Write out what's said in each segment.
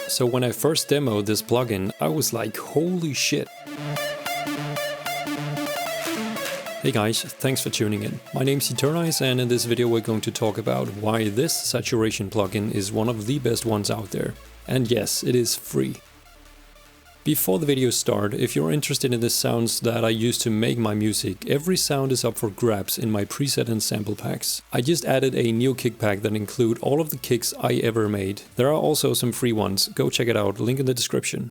So when I first demoed this plugin, I was like, holy shit. Hey guys, thanks for tuning in. My name's Eternize, and in this video we're going to talk about why this saturation plugin is one of the best ones out there. And yes, it is free. Before the video start, if you're interested in the sounds that I use to make my music, every sound is up for grabs in my preset and sample packs. I just added a new kick pack that include all of the kicks I ever made. There are also some free ones, go check it out, link in the description.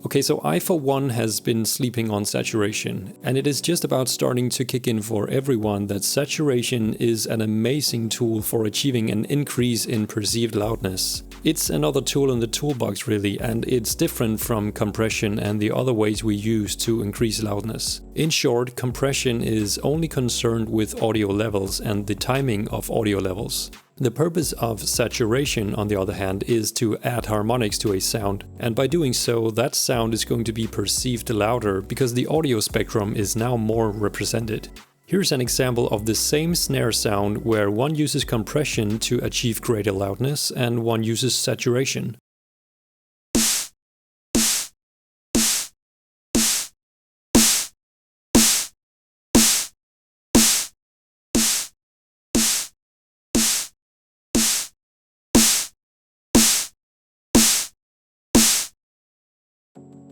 Okay, so I for one has been sleeping on saturation, and it is just about starting to kick in for everyone that saturation is an amazing tool for achieving an increase in perceived loudness. It's another tool in the toolbox really, and it's different from compression and the other ways we use to increase loudness. In short, compression is only concerned with audio levels and the timing of audio levels. The purpose of saturation, on the other hand, is to add harmonics to a sound, and by doing so, that sound is going to be perceived louder because the audio spectrum is now more represented. Here's an example of the same snare sound where one uses compression to achieve greater loudness and one uses saturation.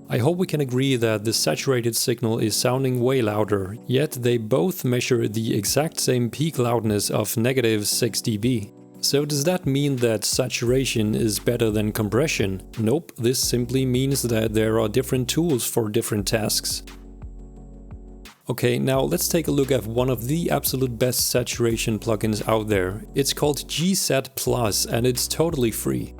I hope we can agree that the saturated signal is sounding way louder, yet they both measure the exact same peak loudness of -6 dB. So does that mean that saturation is better than compression? Nope, this simply means that there are different tools for different tasks. Okay, now let's take a look at one of the absolute best saturation plugins out there. It's called GSAT Plus and it's totally free.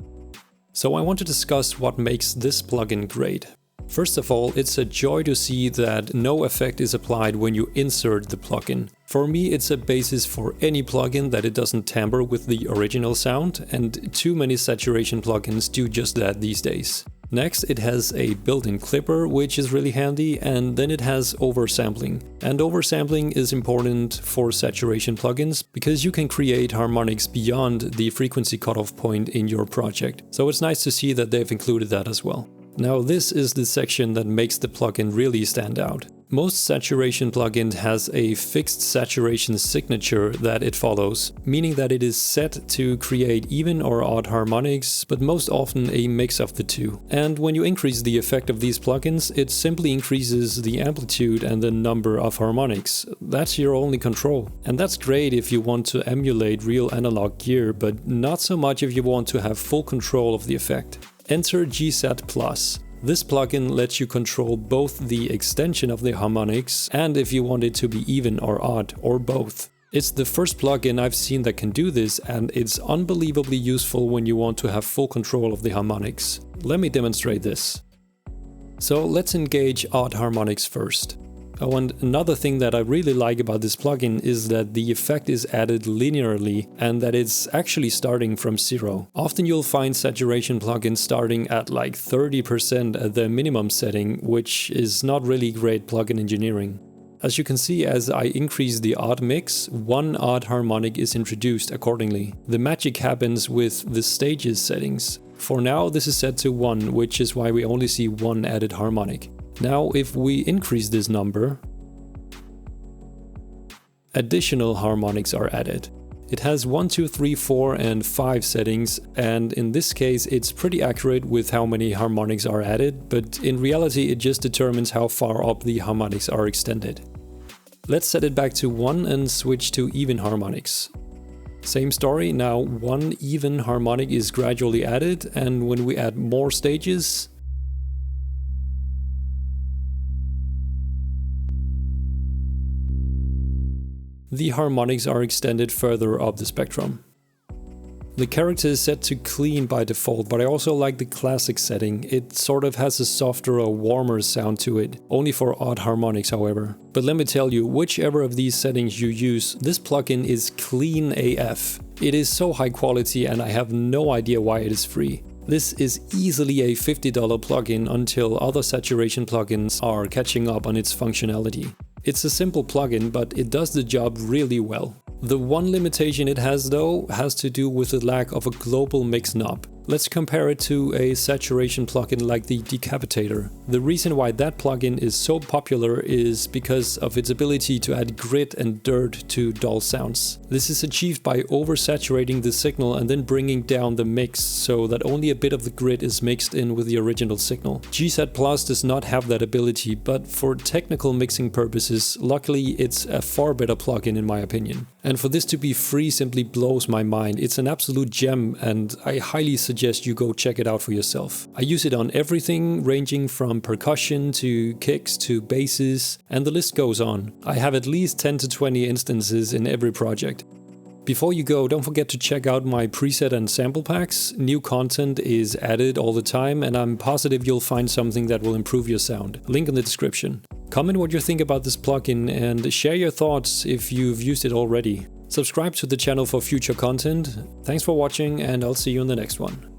So I want to discuss what makes this plugin great. First of all, it's a joy to see that no effect is applied when you insert the plugin. For me, it's a basis for any plugin that it doesn't tamper with the original sound, and too many saturation plugins do just that these days. Next, it has a built-in clipper, which is really handy, and then it has oversampling. And oversampling is important for saturation plugins because you can create harmonics beyond the frequency cutoff point in your project. So it's nice to see that they've included that as well. Now this is the section that makes the plugin really stand out. Most saturation plugins has a fixed saturation signature that it follows, meaning that it is set to create even or odd harmonics, but most often a mix of the two. And when you increase the effect of these plugins, it simply increases the amplitude and the number of harmonics. That's your only control. And that's great if you want to emulate real analog gear, but not so much if you want to have full control of the effect. Enter GSAT Plus. This plugin lets you control both the extension of the harmonics and if you want it to be even or odd, or both. It's the first plugin I've seen that can do this, and it's unbelievably useful when you want to have full control of the harmonics. Let me demonstrate this. So let's engage odd harmonics first. Oh, and another thing that I really like about this plugin is that the effect is added linearly and that it's actually starting from 0. Often you'll find saturation plugins starting at like 30% at the minimum setting, which is not really great plugin engineering. As you can see, as I increase the odd mix, one odd harmonic is introduced accordingly. The magic happens with the stages settings. For now this is set to 1, which is why we only see one added harmonic. Now if we increase this number, additional harmonics are added. It has 1, 2, 3, 4 and 5 settings, and in this case it's pretty accurate with how many harmonics are added, but in reality it just determines how far up the harmonics are extended. Let's set it back to 1 and switch to even harmonics. Same story, now one even harmonic is gradually added, and when we add more stages, the harmonics are extended further up the spectrum. The character is set to clean by default, but I also like the classic setting. It sort of has a softer or warmer sound to it, only for odd harmonics however. But let me tell you, whichever of these settings you use, this plugin is clean AF. It is so high quality and I have no idea why it is free. This is easily a $50 plugin until other saturation plugins are catching up on its functionality. It's a simple plugin, but it does the job really well. The one limitation it has though has to do with the lack of a global mix knob. Let's compare it to a saturation plugin like the Decapitator. The reason why that plugin is so popular is because of its ability to add grit and dirt to dull sounds. This is achieved by oversaturating the signal and then bringing down the mix so that only a bit of the grit is mixed in with the original signal. GSAT Plus does not have that ability, but for technical mixing purposes, luckily it's a far better plugin in my opinion. And for this to be free simply blows my mind. It's an absolute gem and I highly suggest you go check it out for yourself. I use it on everything ranging from percussion to kicks to basses, and the list goes on. I have at least 10 to 20 instances in every project. Before you go, don't forget to check out my preset and sample packs. New content is added all the time and I'm positive you'll find something that will improve your sound. Link in the description. Comment what you think about this plugin and share your thoughts if you've used it already. Subscribe to the channel for future content. Thanks for watching and I'll see you in the next one.